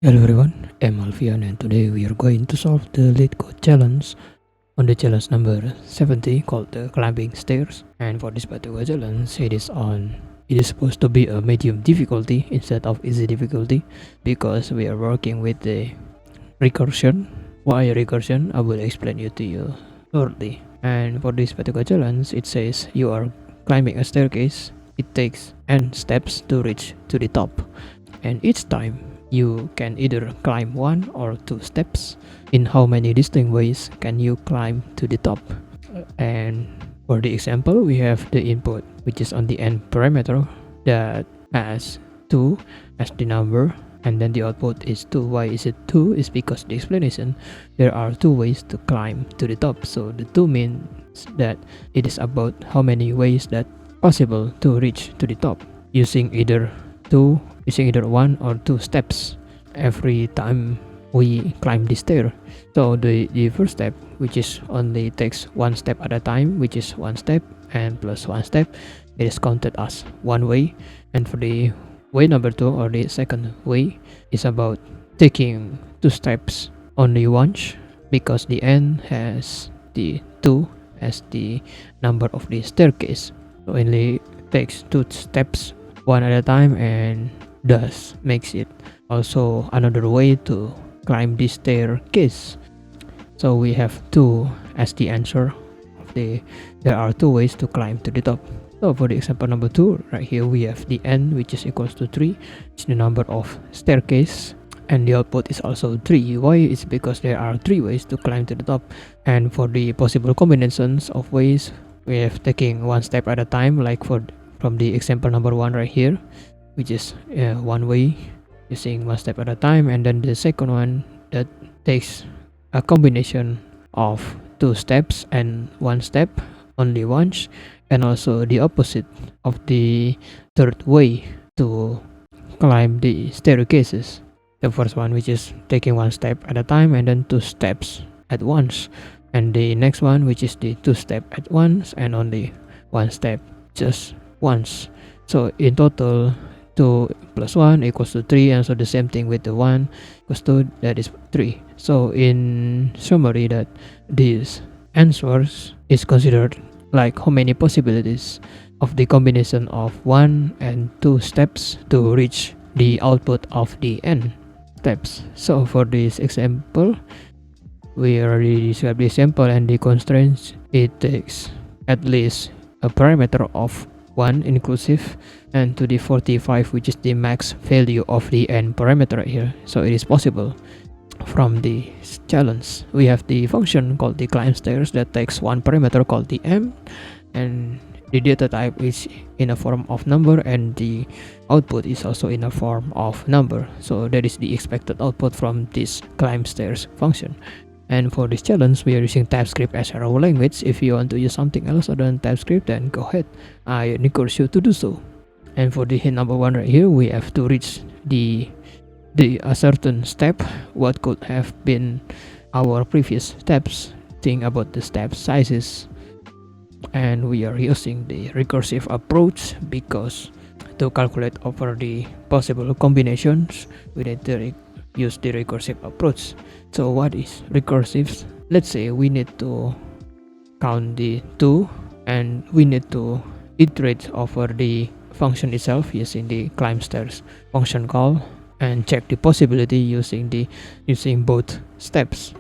Hello everyone, I'm Alfian and today we are going to solve the LeetCode challenge on the challenge number 70 called the climbing stairs. And for this particular challenge, it is supposed to be a medium difficulty instead of easy difficulty because we are working with the recursion. Why recursion? I will explain it to you shortly. And for this particular challenge, it says you are climbing a staircase. It takes n steps to reach to the top, and each time you can either climb 1 or 2 steps. In how many distinct ways can you climb to the top? And for the example, we have the input, which is on the n parameter that has 2 as the number, and then the output is 2. Why is it 2? Is because the explanation, there are 2 ways to climb to the top. So the 2 means that it is about how many ways that possible to reach to the top using either 1 or 2 steps every time we climb the stair. So the first step, which is only takes 1 step at a time, which is 1 step and plus 1 step, it is counted as 1 way. And for the way number 2, or the second way, is about taking 2 steps only once, because the n has the 2 as the number of the staircase, so only takes 2 steps one at a time, and thus makes it also another way to climb the staircase. So we have 2 as the answer of there are 2 ways to climb to the top. So for the example number 2, right here we have the n, which is equals to 3, it's the number of staircase, and the output is also 3. Why? It's because there are 3 ways to climb to the top. And for the possible combinations of ways, we have taking 1 step at a time, like from the example number 1 right here, which is 1 way using 1 step at a time. And then the second one that takes a combination of 2 steps and 1 step only once, and also the opposite of the third way to climb the staircases. The first one, which is taking 1 step at a time and then 2 steps at once, and the next one, which is the 2 step at once and only 1 step just once. So in total, 2 plus 1 equals to 3, and so the same thing with the 1 equals to, that is 3. So in summary, that these answers is considered like how many possibilities of the combination of 1 and 2 steps to reach the output of the n steps. So for this example, we already described the example and the constraints. It takes at least a parameter of 1 inclusive and to the 45, which is the max value of the n parameter right here. So it is possible. From the challenge, we have the function called the climb stairs that takes 1 parameter called the m, and the data type is in a form of number, and the output is also in a form of number. So that is the expected output from this climb stairs function. And for this challenge, we are using TypeScript as our language. If you want to use something else other than TypeScript, then go ahead. I encourage you to do so. And for the hint number 1 right here, we have to reach a certain step. What could have been our previous steps? Think about the step sizes. And we are using the recursive approach because to calculate over the possible combinations, we need to use the recursive approach. So what is recursive? Let's say we need to count the 2 and we need to iterate over the function itself using the climb stairs function call, and check the possibility using both steps.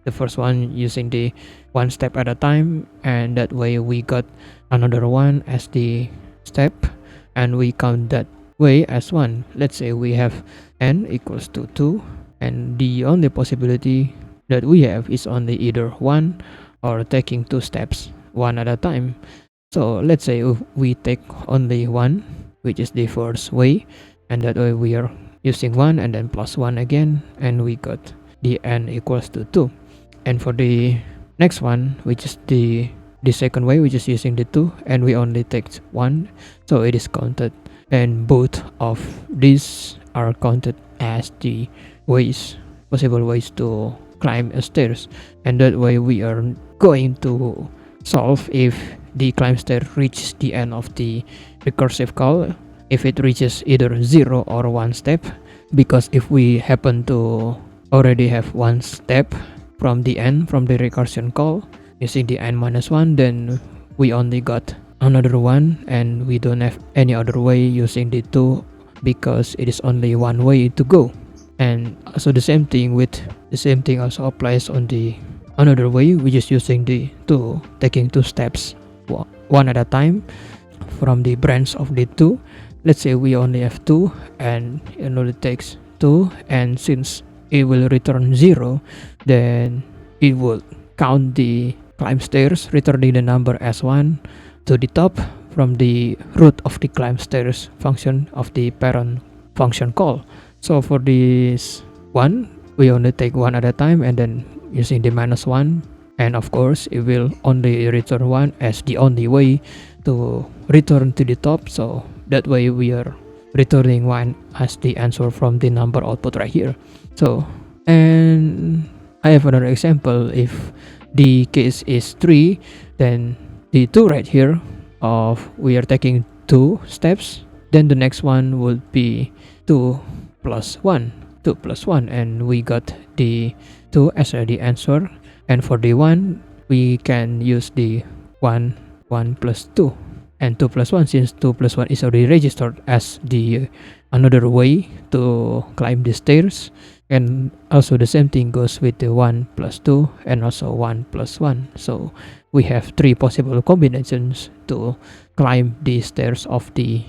The first one using the 1 step at a time, and that way we got another one as the step, and we count that way as 1. Let's say we have n equals to 2, and the only possibility that we have is only either 1 or taking 2 steps 1 at a time. So let's say if we take only 1, which is the first way, and that way we are using 1 and then plus 1 again, and we got the n equals to 2. And for the next one, which is the second way, which is using the 2, and we only take 1, so it is counted, and both of these are counted as the possible ways to climb stairs. And that way we are going to solve if the climb stair reaches the end of the recursive call. If it reaches either 0 or 1 step, because if we happen to already have one step from the end, from the recursion call using the n-1, then we only got another one and we don't have any other way using the 2 because it is only one way to go. And so the same thing also applies on the another way, which is using the 2, taking 2 steps one at a time from the branch of the 2. Let's say we only have 2 and it only takes 2, and since it will return 0, then it will count the climb stairs, returning the number as 1 to the top from the root of the climb stairs function of the parent function call. So for this one, we only take one at a time and then using the -1, and of course it will only return 1 as the only way to return to the top. So that way we are returning 1 as the answer from the number output right here. So, and I have another example. If the case is 3, then the 2 right here of we are taking 2 steps, then the next one would be 2 plus 1, and we got the 2 as the answer. And for the 1, we can use the 1 plus 2 and 2 plus 1, since 2 plus 1 is already registered as the another way to climb the stairs. And also the same thing goes with the 1 plus 2 and also 1 plus 1. So we have 3 possible combinations to climb the stairs of the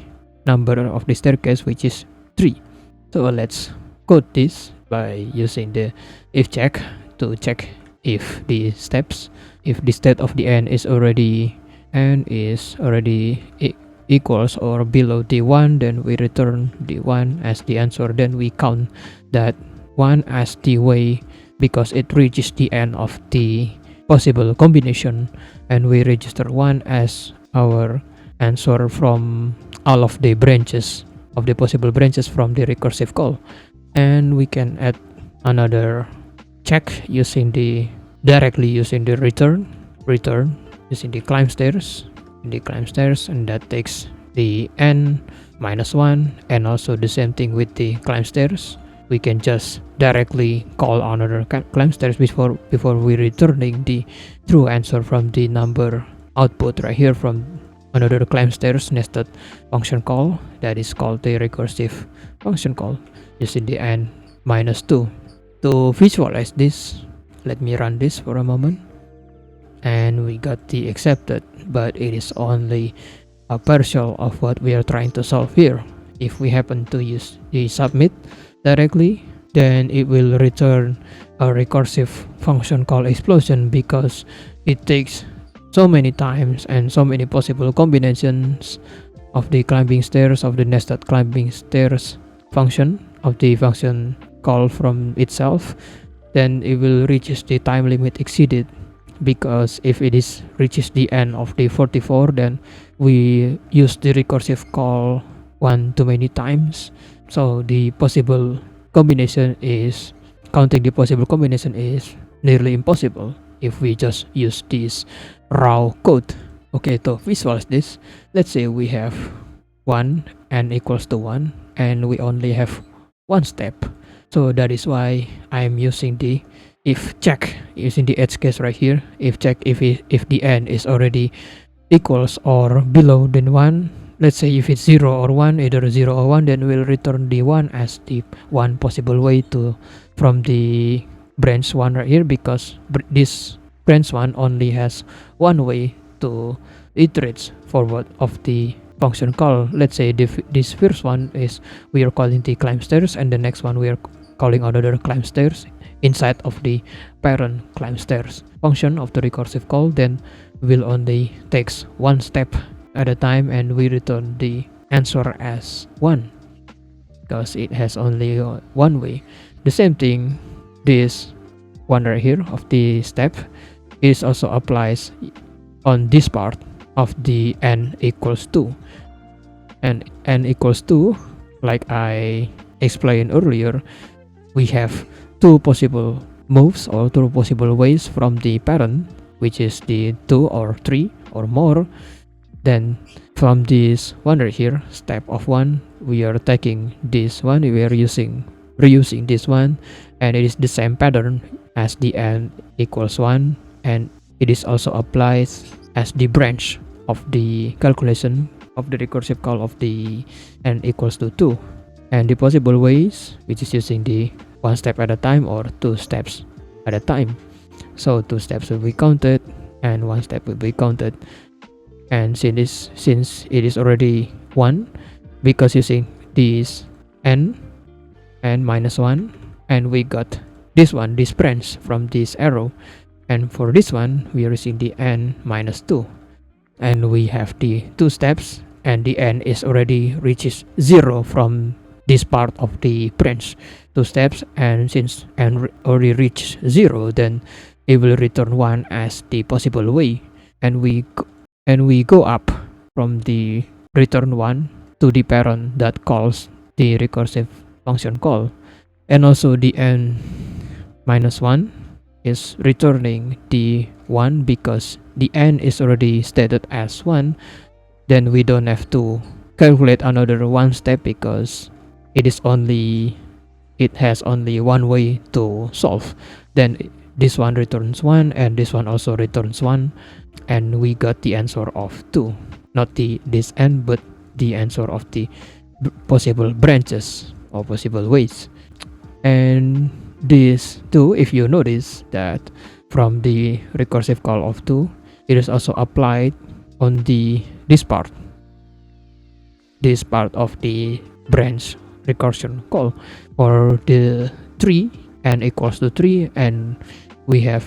number of the staircase, which is 3. So let's code this by using the if check to check if the steps, if the state of the n is already equals or below the 1, then we return the 1 as the answer. Then we count that 1 as the way because it reaches the end of the possible combination, and we register 1 as our answer from all of the branches of the possible branches from the recursive call. And we can add another check directly using the return using the climb stairs, and that takes the n-1, and also the same thing with the climb stairs. We can just directly call another climb stairs before we returning the true answer from the number output right here from another climb stairs nested function call that is called the recursive function call using the n-2. To visualize this, let me run this for a moment, and we got the accepted, but it is only a partial of what we are trying to solve here. If we happen to use the submit directly, then it will return a recursive function call explosion because it takes so many times and so many possible combinations of the climbing stairs, of the nested climbing stairs function, of the function call from itself. Then it will reach the time limit exceeded, because if it reaches the end of the 44, then we use the recursive call one too many times. So the possible combination is, counting the possible combination is nearly impossible if we just use this raw code. Okay, to visualize this, let's say we have 1 n equals to 1 and we only have one step. So that is why I'm using the if check, using the edge case right here. If check if the n is already equals or below than 1. Let's say if it's 0 or 1, either 0 or 1, then we'll return the 1 as the one possible way to from the branch 1 right here, because this branch 1 only has one way to iterate forward of the function call. Let's say this first one is we are calling the climb stairs, and the next one we are calling another climb stairs inside of the parent climb stairs function of the recursive call. Then we'll only takes one step at a time and we return the answer as 1 because it has only one way. The same thing, this one right here of the step is also applies on this part of the n equals 2. And n equals 2, like I explained earlier, we have two possible moves or two possible ways from the parent, which is the 2 or 3 or more. Then from this one right here, step of 1, we are taking this one, we are using reusing this one, and it is the same pattern as the n equals 1, and it is also applied as the branch of the calculation of the recursive call of the n equals to 2. And the possible ways, which is using the 1 step at a time or 2 steps at a time. So 2 steps will be counted and 1 step will be counted. And since it is already 1, because using this n minus 1, and we got this one, this branch from this arrow, and for this one we are using the n minus 2, and we have the 2 steps, and the n is already reaches 0 from this part of the branch. 2 steps, and since n already reached 0, then it will return 1 as the possible way, and we go up from the return 1 to the parent that calls the recursive function call. And also the n minus 1 is returning the 1 because the n is already stated as 1. Then we don't have to calculate another 1 step because it has only one way to solve. Then this one returns 1 and this one also returns 1, and we got the answer of 2, not this n, but the answer of the possible branches or possible ways. And this 2, if you notice that from the recursive call of 2, it is also applied on this part of the branch recursion call. For the 3, n equals to 3, and we have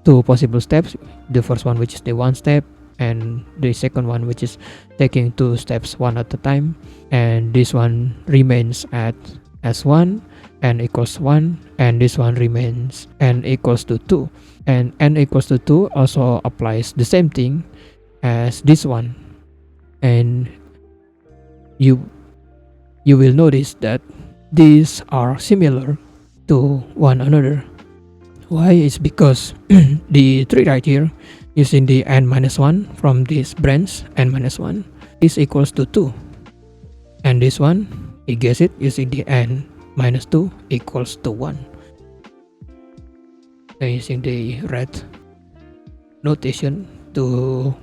2 possible steps. The first one, which is the 1 step, and the second one, which is taking 2 steps one at a time, and this one remains as 1, n equals 1, and this one remains n equals to 2, and n equals to 2 also applies the same thing as this one. And you will notice that these are similar to one another. Why? Is because the 3 right here using the n minus 1 from this branch, n minus 1 is equals to 2, and this one, you guess it, using the n minus 2 equals to 1. So using the red notation to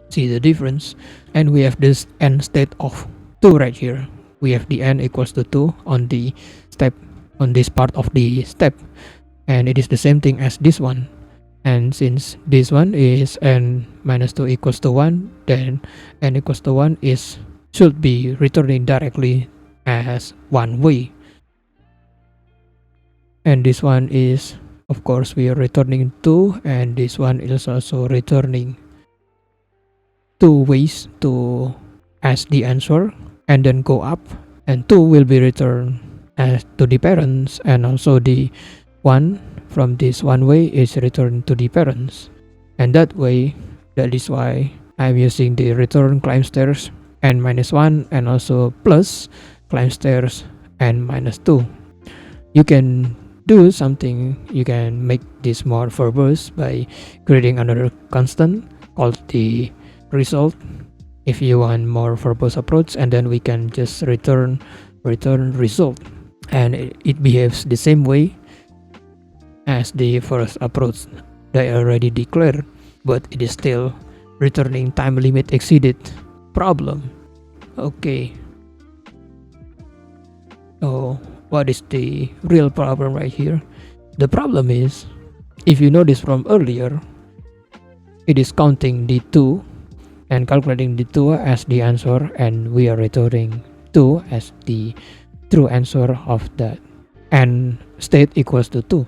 see the difference, and we have this n state of 2 right here. We have the n equals to 2 on the step, on this part of the step, and it is the same thing as this one. And since this one is n minus 2 equals to 1, then n equals to 1 should be returning directly as one way. And this one is, of course, we are returning 2, and this one is also returning 2 ways to as the answer, and then go up, and 2 will be returned as to the parents, and also the 1 from this one way is returned to the parents. And that is why I'm using the return climb stairs n minus 1 and also plus climb stairs n minus 2. You can do something, you can make this more verbose by creating another constant called the result if you want more verbose approach, and then we can just return result, and it behaves the same way as the first approach that I already declared, but it is still returning time limit exceeded problem. Okay, so what is the real problem right here? The problem is, if you notice from earlier, it is counting the 2 and calculating the 2 as the answer, and we are returning 2 as the true answer of that n state equals to 2.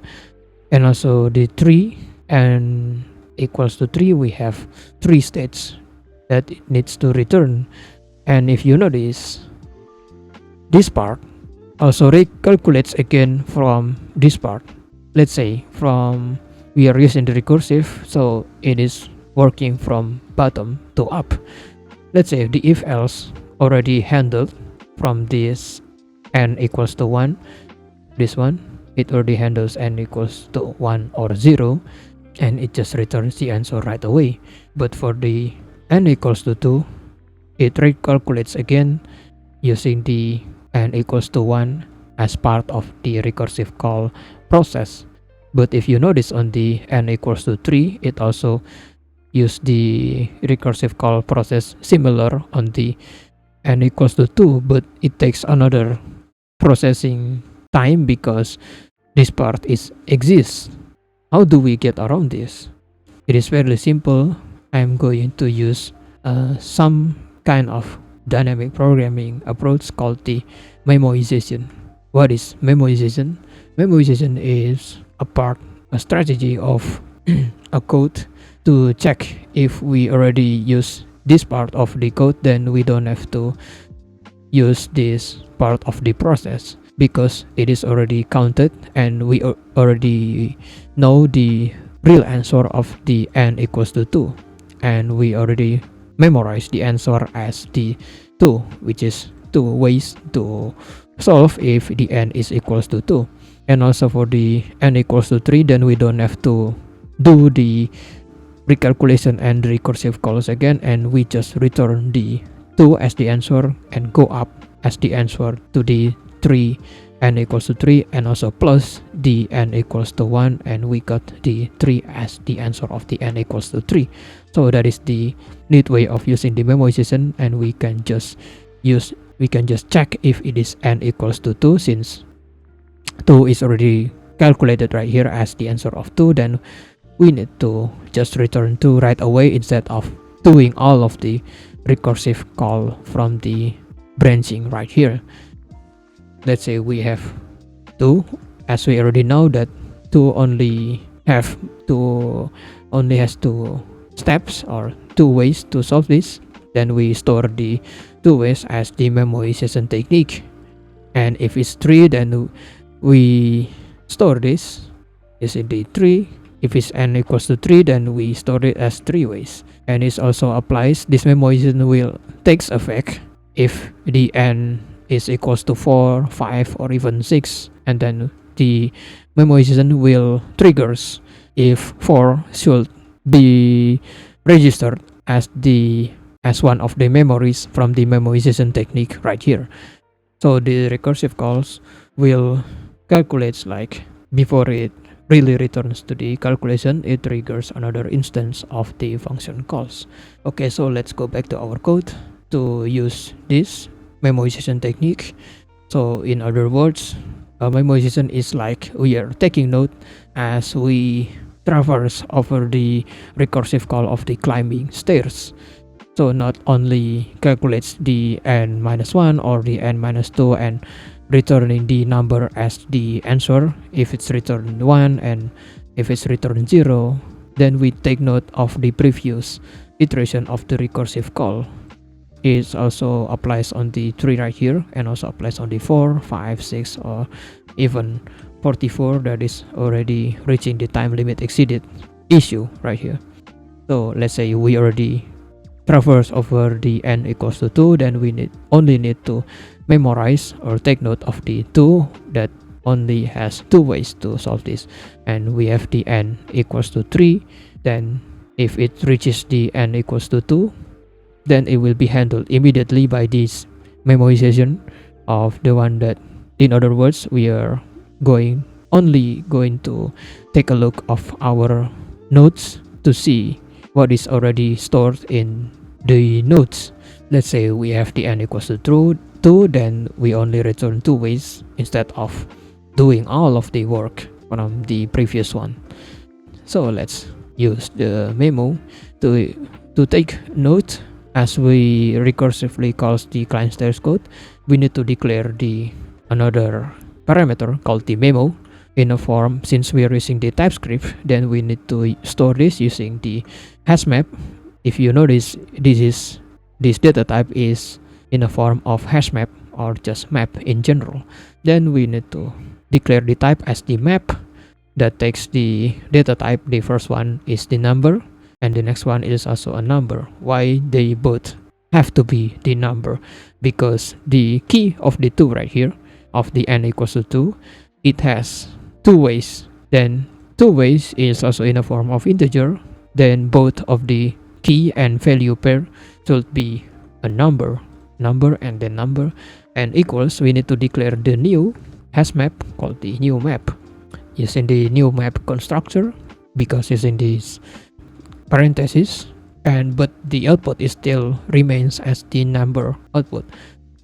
And also the 3 and equals to 3, we have 3 states that it needs to return. And if you notice, this part also recalculates again from this part. Let's say from we are using the recursive, so it is working from bottom to up. Let's say the if else already handled from this n equals to 1, this one, it already handles n equals to 1 or 0, and it just returns the answer right away. But for the n equals to 2, it recalculates again using the n equals to 1 as part of the recursive call process. But if you notice on the n equals to 3, it also use the recursive call process similar on the n equals to 2, but it takes another processing time because this part exists. How do we get around this? It is fairly simple. I'm going to use some kind of dynamic programming approach called the memoization. What is memoization? Memoization is a strategy of a code to check if we already use this part of the code, then we don't have to use this part of the process because it is already counted and we already know the real answer of the n equals to 2, and we already memorize the answer as the 2, which is 2 ways to solve if the n is equals to 2. And also for the n equals to 3, then we don't have to do the recalculation and recursive calls again, and we just return the 2 as the answer and go up as the answer to the 3 n equals to 3, and also plus the n equals to 1, and we got the 3 as the answer of the n equals to 3. So that is the neat way of using the memoization, and we can just check if it is n equals to 2, since 2 is already calculated right here as the answer of 2. Then we need to just return 2 right away instead of doing all of the recursive call from the branching right here. Let's say we have 2, as we already know that 2 only has 2 steps or 2 ways to solve this. Then we store the 2 ways as the memoization technique, and if it's 3, then we store this in the 3. If it's n equals to 3, then we store it as 3 ways. And it also applies, this memoization will takes effect if the n is equals to 4, 5, or even 6, and then the memoization will triggers if 4 should be registered as one of the memories from the memoization technique right here. So the recursive calls will calculate, like before it really returns to the calculation, it triggers another instance of the function calls. Okay, so let's go back to our code to use this memoization technique. So in other words, memoization is like we are taking note as we traverse over the recursive call of the climbing stairs. So not only calculates the n-1 or the n-2 and returning the number as the answer if it's returned 1, and if it's returned 0, then we take note of the previous iteration of the recursive call. It also applies on the 3 right here, and also applies on the 4, 5, 6, or even 44 that is already reaching the time limit exceeded issue right here. So let's say we already traverse over the n equals to 2, then we only need to memorize or take note of the 2 that only has 2 ways to solve this, and we have the n equals to 3. Then if it reaches the n equals to 2, then it will be handled immediately by this memoization of the one that, in other words, we are only going to take a look of our nodes to see what is already stored in the nodes. Let's say we have the n equals to 2, then we only return 2 ways instead of doing all of the work from the previous one. So let's use the memo to take note. As we recursively calls the client stairs code, we need to declare another parameter called the memo in a form. Since we are using the TypeScript, then we need to store this using the hash map. If you notice, this data type is in a form of hash map or just map in general. Then we need to declare the type as the map that takes the data type. The first one is the number, and the next one is also a number. Why they both have to be the number? Because the key of the 2 right here, of the n equals to 2, it has 2 ways. Then 2 ways is also in a form of integer. Then both of the key and value pair should be a number, and then number, and equals. We need to declare the new has map called the new map using the new map constructor, because it's in this parenthesis, but the output is still remains as the number output.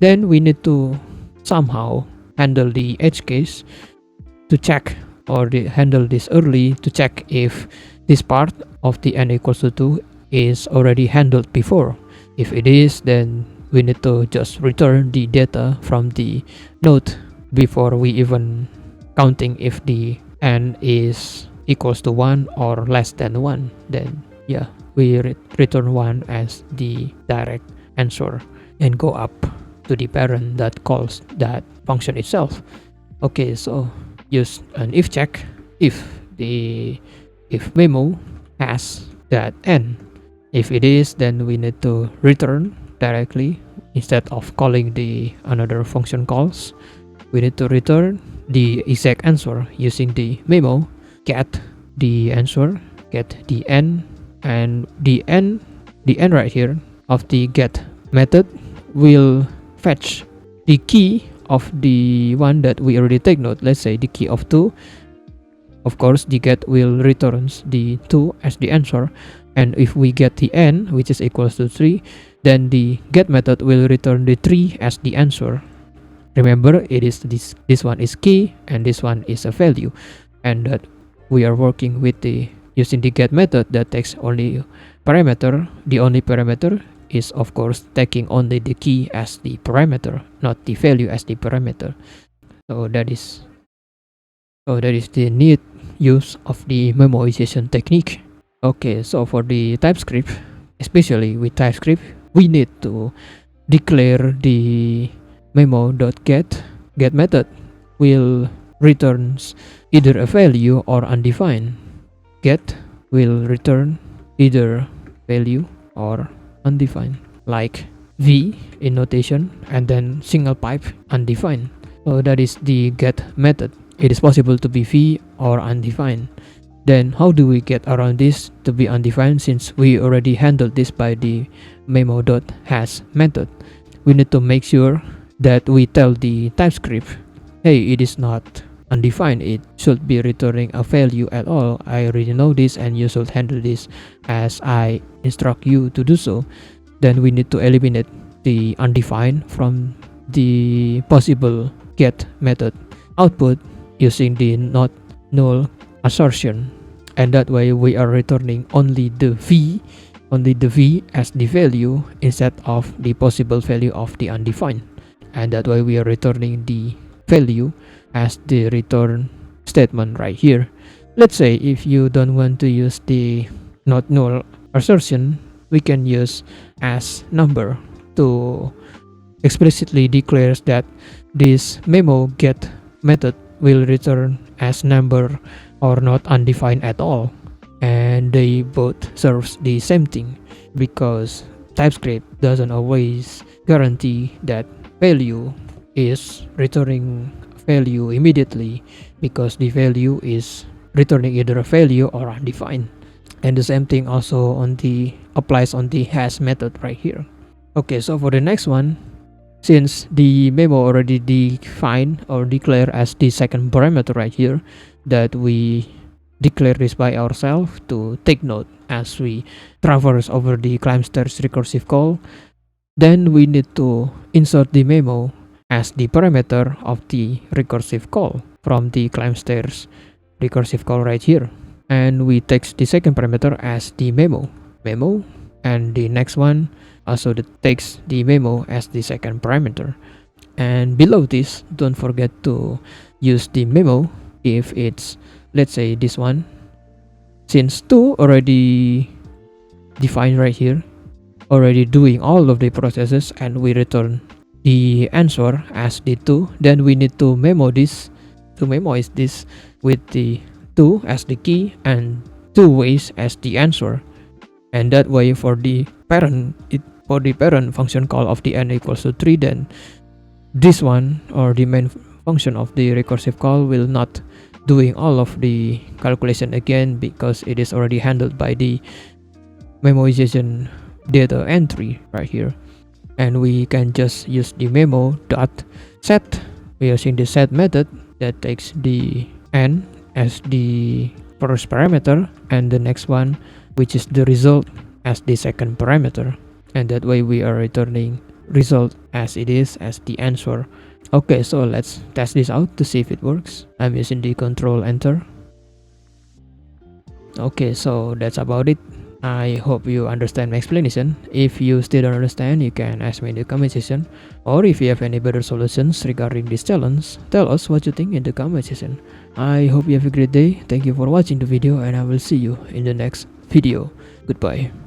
Then we need to somehow handle the edge case to check, or handle this early to check if this part of the n equals to 2 is already handled before. If it is, then we need to just return the data from the node before we even counting if the n is equals to 1 or less than 1. Then yeah, we return 1 as the direct answer and go up to the parent that calls that function itself. Okay, so use an if check. If memo has that n, if it is, then we need to return directly instead of calling the another function calls. We need to return the exact answer using the memo, get the answer, get the n, and the n right here of the get method will fetch the key of the one that we already take note. Let's say the key of 2. Of course, the get will returns the 2 as the answer, and if we get the n, which is equals to 3, then the get method will return the 3 as the answer. Remember, it is this one is key and this one is a value, and that we are working with the using the get method that takes only parameter. The only parameter is of course taking only the key as the parameter, not the value as the parameter. So that is the neat use of the memoization technique. Okay, so for the TypeScript, especially with TypeScript, we need to declare the memo.get method will returns either a value or undefined. Get will return either value or undefined, like v in notation and then single pipe undefined. So that is the get method. It is possible to be v or undefined. Then how do we get around this to be undefined, since we already handled this by the memo.has method? We need to make sure that we tell the TypeScript, hey, it is not undefined, it should be returning a value at all. I already know this and you should handle this as I instruct you to do so. Then we need to eliminate the undefined from the possible get method output using the not null assertion, and that way we are returning only the v as the value instead of the possible value of the undefined, and that way we are returning the value as the return statement right here. Let's say if you don't want to use the not null assertion, we can use as number to explicitly declares that this memo get method will return as number or not undefined at all, and they both serves the same thing, because TypeScript doesn't always guarantee that value is returning value immediately, because the value is returning either a value or undefined. And the same thing also applies on the has method right here. Okay, so for the next one, since the memo already defined or declared as the second parameter right here, that we declare this by ourselves to take note as we traverse over the climb stairs recursive call, then we need to insert the memo as the parameter of the recursive call from the climb stairs recursive call right here, and we take the second parameter as the memo, and the next one also takes the memo as the second parameter. And below this, don't forget to use the memo if it's, let's say, this one, since 2 already defined right here, already doing all of the processes, and we return the answer as the 2, then we need to memoize this with the 2 as the key and 2 ways as the answer, and that way for the parent function call of the n equals to 3, then this one, or the main function of the recursive call, will not doing all of the calculation again, because it is already handled by the memoization data entry right here, and we can just use the memo.set using the set method that takes the n as the first parameter and the next one, which is the result, as the second parameter, and that way we are returning result as it is as the answer. Okay, so let's test this out to see if it works. I'm using the control enter. Okay, so that's about it. I hope you understand my explanation. If you still don't understand, you can ask me in the comment section, or if you have any better solutions regarding this challenge, tell us what you think in the comment section. I hope you have a great day. Thank you for watching the video, and I will see you in the next video. Goodbye.